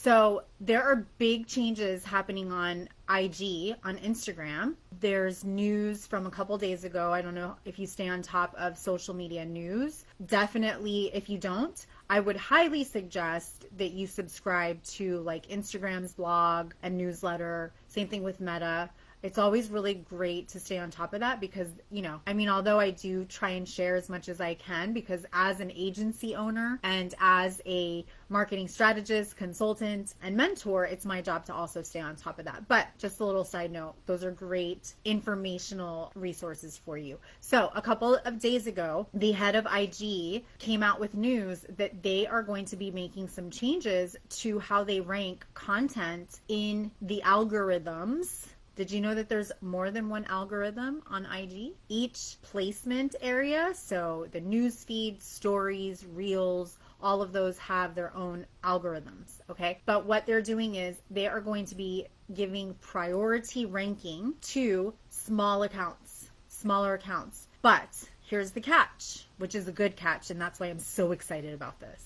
So there are big changes happening on IG, on Instagram. There's news from a couple days ago. I don't know if you stay on top of social media news. Definitely, if you don't, I would highly suggest that you subscribe to like Instagram's blog and newsletter. Same thing with Meta. It's always really great to stay on top of that because, although I do try and share as much as I can, because as an agency owner and as a marketing strategist, consultant, and mentor, it's my job to also stay on top of that. But just a little side note, those are great informational resources for you. So a couple of days ago, the head of IG came out with news that they are going to be making some changes to how they rank content in the algorithms. Did you know that there's more than one algorithm on IG? Each placement area, so the newsfeed, stories, reels, all of those have their own algorithms, okay? But what they're doing is they are going to be giving priority ranking to smaller accounts. But here's the catch, which is a good catch, and that's why I'm so excited about this.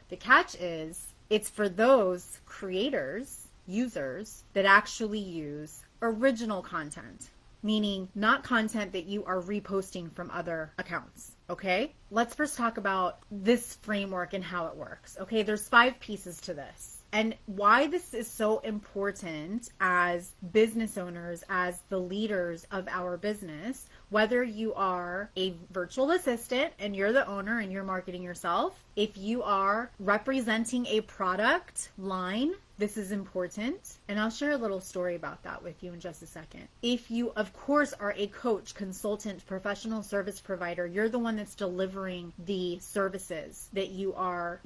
The catch is it's for those creators, users, that actually use original content, meaning not content that you are reposting from other accounts. Okay, let's first talk about this framework and how it works. Okay, there's 5 pieces to this. And why this is so important as business owners, as the leaders of our business, whether you are a virtual assistant and you're the owner and you're marketing yourself, if you are representing a product line, this is important. And I'll share a little story about that with you in just a second. If you, of course, are a coach, consultant, professional service provider, you're the one that's delivering the services that you are,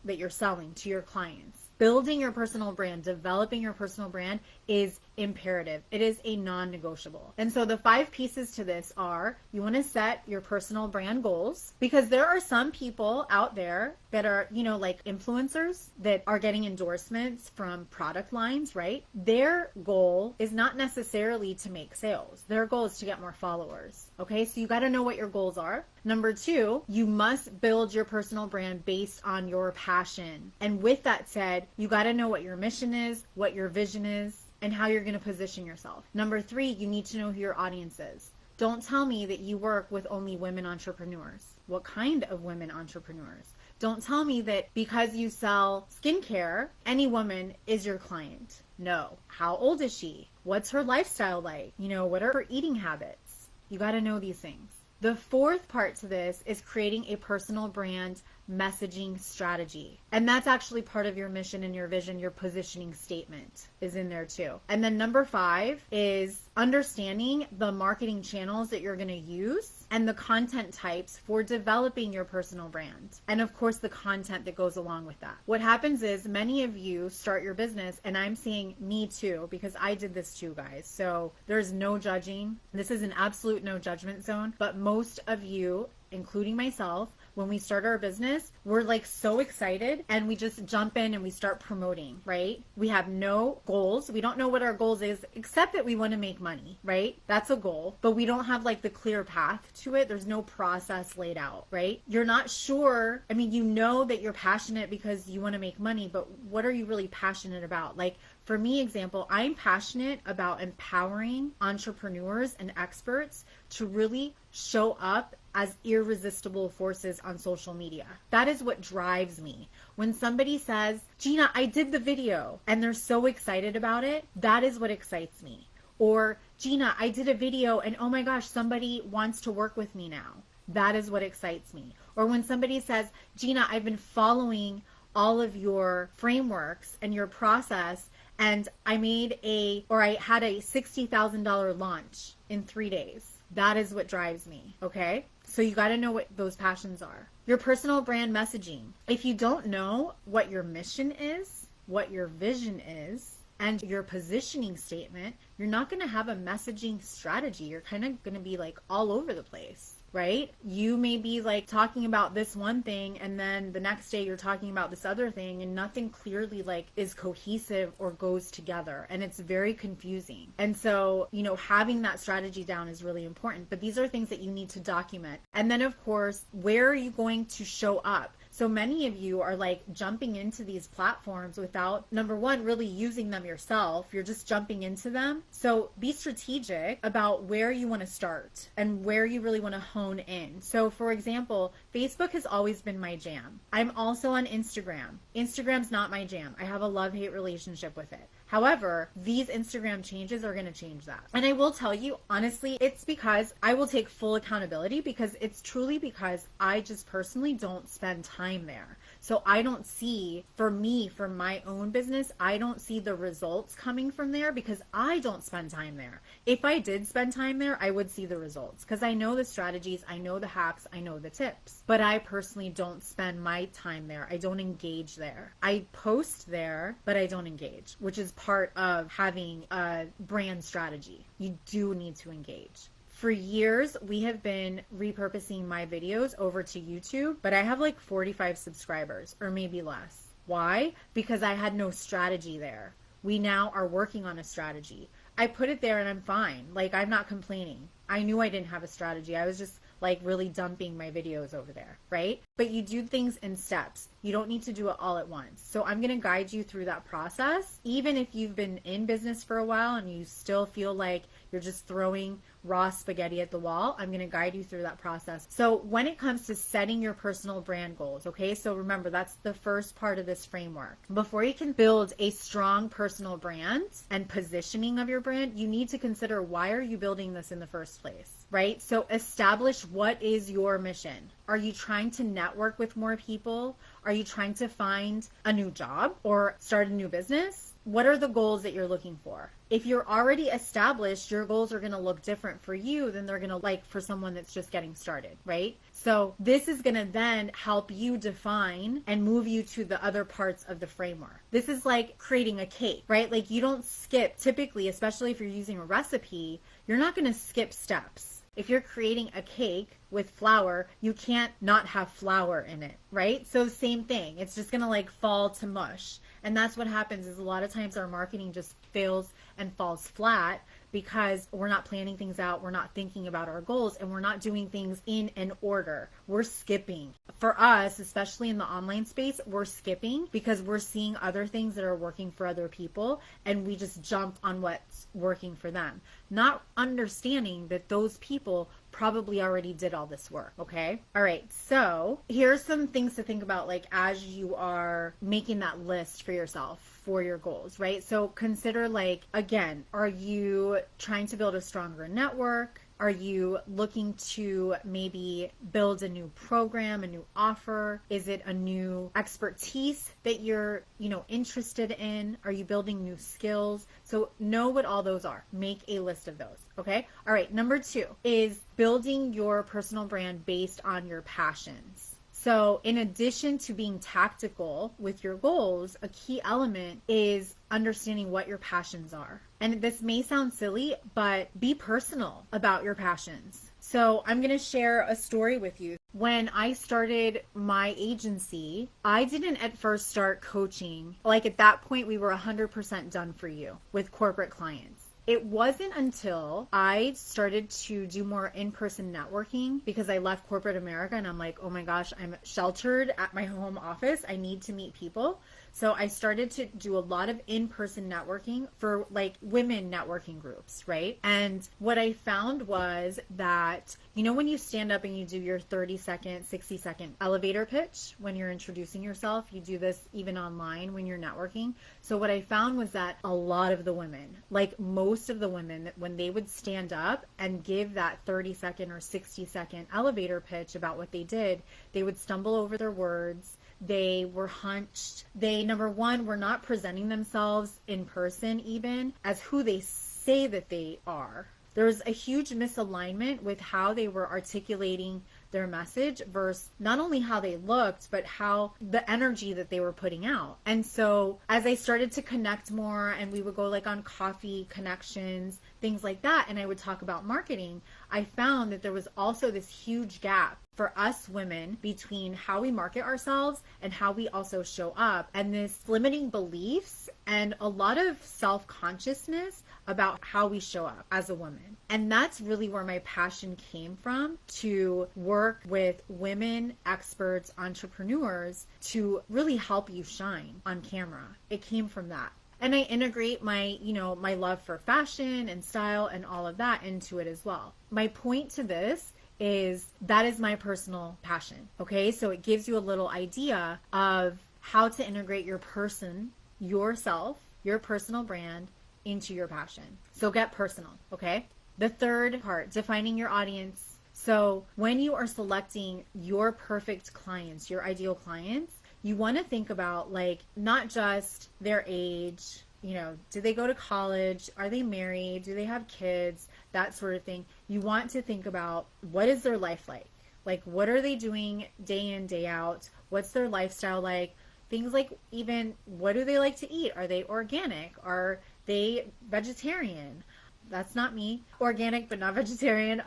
that you're selling to your clients. Building your personal brand, developing your personal brand is imperative. It is a non-negotiable. And so the 5 pieces to this are, you want to set your personal brand goals, because there are some people out there that are, like influencers that are getting endorsements from product lines, right? Their goal is not necessarily to make sales. Their goal is to get more followers. Okay, so you got to know what your goals are. Number 2, you must build your personal brand based on your passion. And with that said, you got to know what your mission is, what your vision is, and how you're going to position yourself. Number 3, you need to know who your audience is. Don't tell me that you work with only women entrepreneurs. What kind of women entrepreneurs? Don't tell me that because you sell skincare, any woman is your client. No. How old is she? What's her lifestyle like? What are her eating habits? You got to know these things. The 4th part to this is creating a personal brand messaging strategy. And that's actually part of your mission and your vision. Your positioning statement is in there too. And then number 5 is understanding the marketing channels that you're going to use and the content types for developing your personal brand. And of course, the content that goes along with that. What happens is many of you start your business, and I'm saying me too, because I did this too, guys. So there's no judging. This is an absolute no judgment zone. But most of you, including myself, when we start our business, we're like so excited and we just jump in and we start promoting, right? We have no goals. We don't know what our goals is, except that we want to make money, right? That's a goal, but we don't have like the clear path to it. There's no process laid out, right? You're not sure. I mean, you know that you're passionate because you want to make money, but what are you really passionate about? Like, for me, example, I'm passionate about empowering entrepreneurs and experts to really show up as irresistible forces on social media. That is what drives me. When somebody says, Gina, I did the video, and they're so excited about it, that is what excites me. Or, Gina, I did a video and oh my gosh, somebody wants to work with me now. That is what excites me. Or when somebody says, Gina, I've been following all of your frameworks and your process, and I had a $60,000 launch in 3 days. That is what drives me, okay? So you got to know what those passions are. Your personal brand messaging. If you don't know what your mission is, what your vision is, and your positioning statement, you're not going to have a messaging strategy. You're kind of going to be like all over the place, right? You may be like talking about this one thing and then the next day you're talking about this other thing, and nothing clearly like is cohesive or goes together, and it's very confusing. And so, having that strategy down is really important, but these are things that you need to document. And then of course, where are you going to show up? So many of you are like jumping into these platforms without, number one, really using them yourself. You're just jumping into them. So be strategic about where you want to start and where you really want to hone in. So for example, Facebook has always been my jam. I'm also on Instagram. Instagram's not my jam. I have a love-hate relationship with it. However, these Instagram changes are going to change that. And I will tell you, honestly, it's because I will take full accountability, because it's truly because I just personally don't spend time there. So I don't see, for me, for my own business, I don't see the results coming from there because I don't spend time there. If I did spend time there, I would see the results because I know the strategies, I know the hacks, I know the tips. But I personally don't spend my time there. I don't engage there. I post there, but I don't engage, which is part of having a brand strategy. You do need to engage. For years, we have been repurposing my videos over to YouTube, but I have like 45 subscribers or maybe less. Why? Because I had no strategy there. We now are working on a strategy. I put it there and I'm fine. Like, I'm not complaining. I knew I didn't have a strategy. I was just like really dumping my videos over there, right? But you do things in steps. You don't need to do it all at once. So I'm going to guide you through that process. Even if you've been in business for a while and you still feel like you're just throwing raw spaghetti at the wall, I'm going to guide you through that process. So when it comes to setting your personal brand goals, okay, so remember, that's the first part of this framework. Before you can build a strong personal brand and positioning of your brand, you need to consider, why are you building this in the first place, right? So establish, what is your mission? Are you trying to network with more people? Are you trying to find a new job or start a new business? What are the goals that you're looking for? If you're already established, your goals are going to look different for you than they're going to like for someone that's just getting started, right? So this is going to then help you define and move you to the other parts of the framework. This is like creating a cake, right? Like, you don't skip, typically, especially if you're using a recipe, you're not going to skip steps. If you're creating a cake with flour, you can't not have flour in it, right? So same thing. It's just going to like fall to mush. And that's what happens, is a lot of times our marketing just fails and falls flat because we're not planning things out, we're not thinking about our goals, and we're not doing things in an order. We're skipping. For us, especially in the online space, we're skipping because we're seeing other things that are working for other people, and we just jump on what's working for them, not understanding that those people probably already did all this work, okay? All right, so here's some things to think about, like, as you are making that list for yourself for your goals, right? So consider, like, again, are you trying to build a stronger network? Are you looking to maybe build a new program, a new offer? Is it a new expertise that you're, interested in? Are you building new skills? So know what all those are. Make a list of those, okay? All right, number 2 is building your personal brand based on your passions. So in addition to being tactical with your goals, a key element is understanding what your passions are. And this may sound silly, but be personal about your passions. So I'm going to share a story with you. When I started my agency, I didn't at first start coaching. Like, at that point, we were 100% done for you with corporate clients. It wasn't until I started to do more in-person networking, because I left corporate America and I'm like, oh my gosh, I'm sheltered at my home office. I need to meet people. So I started to do a lot of in-person networking for like women networking groups, right? And what I found was that, when you stand up and you do your 30-second, 60-second elevator pitch when you're introducing yourself, you do this even online when you're networking. So what I found was that a lot of the women, like most of the women, when they would stand up and give that 30-second or 60-second elevator pitch about what they did, they would stumble over their words. They were hunched. They, number one, were not presenting themselves in person even as who they say that they are. There was a huge misalignment with how they were articulating their message versus not only how they looked, but how the energy that they were putting out. And so as I started to connect more, and we would go like on coffee connections, things like that, and I would talk about marketing, I found that there was also this huge gap for us women between how we market ourselves and how we also show up, and this limiting beliefs and a lot of self-consciousness about how we show up as a woman. And that's really where my passion came from, to work with women, experts, entrepreneurs to really help you shine on camera. It came from that. And I integrate my, my love for fashion and style and all of that into it as well. My point to this is that is my personal passion. Okay. So it gives you a little idea of how to integrate your person, yourself, your personal brand into your passion. So get personal. Okay. The third part, defining your audience. So when you are selecting your perfect clients, your ideal clients, you want to think about like not just their age, do they go to college? Are they married? Do they have kids? That sort of thing. You want to think about what is their life like? Like, what are they doing day in, day out? What's their lifestyle like? Things like even what do they like to eat? Are they organic? Are they vegetarian? That's not me. Organic, but not vegetarian.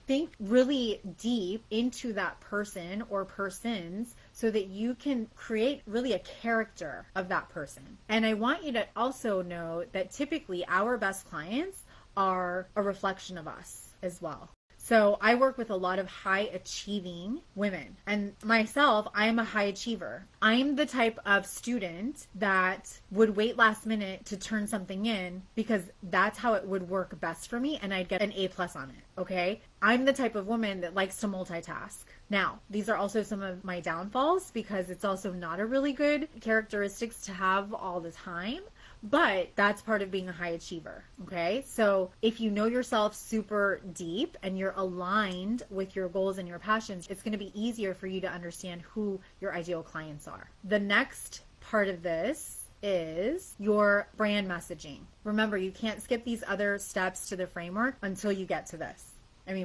Think really deep into that person or persons so that you can create really a character of that person. And I want you to also know that typically our best clients are a reflection of us as well. So I work with a lot of high achieving women, and myself, I'm a high achiever. I'm the type of student that would wait last minute to turn something in because that's how it would work best for me, and I'd get an A+ on it. Okay. I'm the type of woman that likes to multitask. Now, these are also some of my downfalls because it's also not a really good characteristics to have all the time. But that's part of being a high achiever, okay? So if you know yourself super deep and you're aligned with your goals and your passions, it's going to be easier for you to understand who your ideal clients are. The next part of this is your brand messaging. Remember, you can't skip these other steps to the framework until you get to this.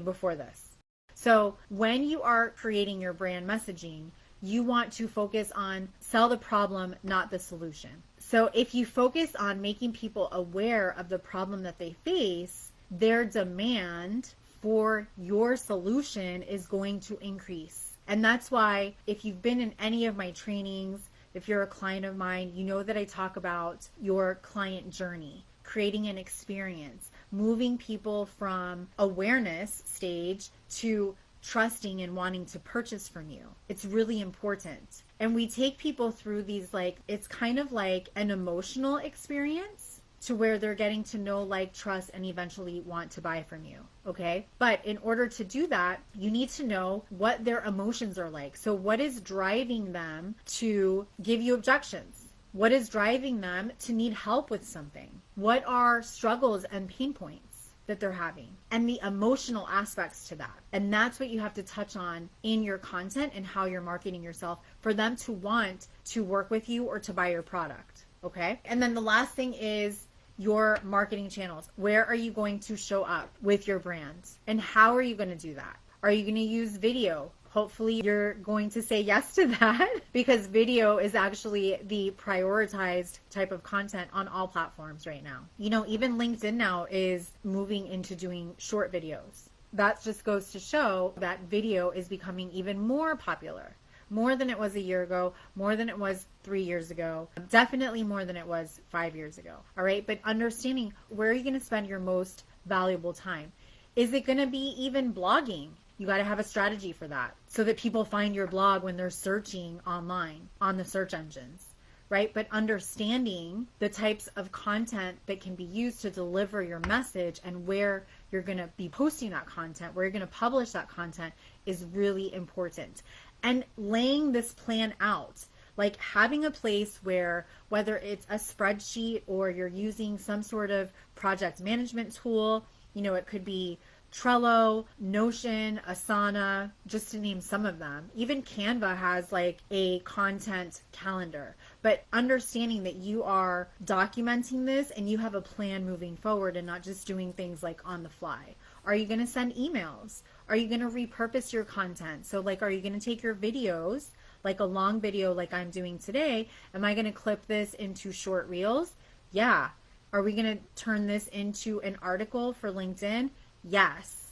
Before this. So when you are creating your brand messaging, you want to focus on sell the problem, not the solution. So if you focus on making people aware of the problem that they face, their demand for your solution is going to increase. And that's why if you've been in any of my trainings, if you're a client of mine, you know that I talk about your client journey, creating an experience, moving people from awareness stage to trusting and wanting to purchase from you. It's really important. And we take people through these, it's kind of like an emotional experience to where they're getting to know, trust, and eventually want to buy from you. Okay. But in order to do that, you need to know what their emotions are like. So what is driving them to give you objections? What is driving them to need help with something? What are struggles and pain points that they're having, and the emotional aspects to that? And that's what you have to touch on in your content and how you're marketing yourself for them to want to work with you or to buy your product. Okay. And then the last thing is your marketing channels. Where are you going to show up with your brand, and how are you going to do that? Are you going to use video? Hopefully you're going to say yes to that because video is actually the prioritized type of content on all platforms right now. Even LinkedIn now is moving into doing short videos. That just goes to show that video is becoming even more popular, more than it was a year ago, more than it was 3 years ago, definitely more than it was 5 years ago. All right. But understanding where are you going to spend your most valuable time? Is it going to be even blogging? You got to have a strategy for that so that people find your blog when they're searching online on the search engines, right? But understanding the types of content that can be used to deliver your message and where you're going to be posting that content, where you're going to publish that content is really important. And laying this plan out, like having a place where whether it's a spreadsheet or you're using some sort of project management tool, it could be Trello, Notion, Asana, just to name some of them. Even Canva has a content calendar. But understanding that you are documenting this and you have a plan moving forward and not just doing things on the fly. Are you going to send emails? Are you going to repurpose your content? So are you going to take your videos, a long video like I'm doing today? Am I going to clip this into short reels? Yeah. Are we going to turn this into an article for LinkedIn? Yes,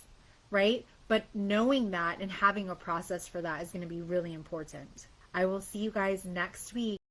right? But knowing that and having a process for that is going to be really important. I will see you guys next week.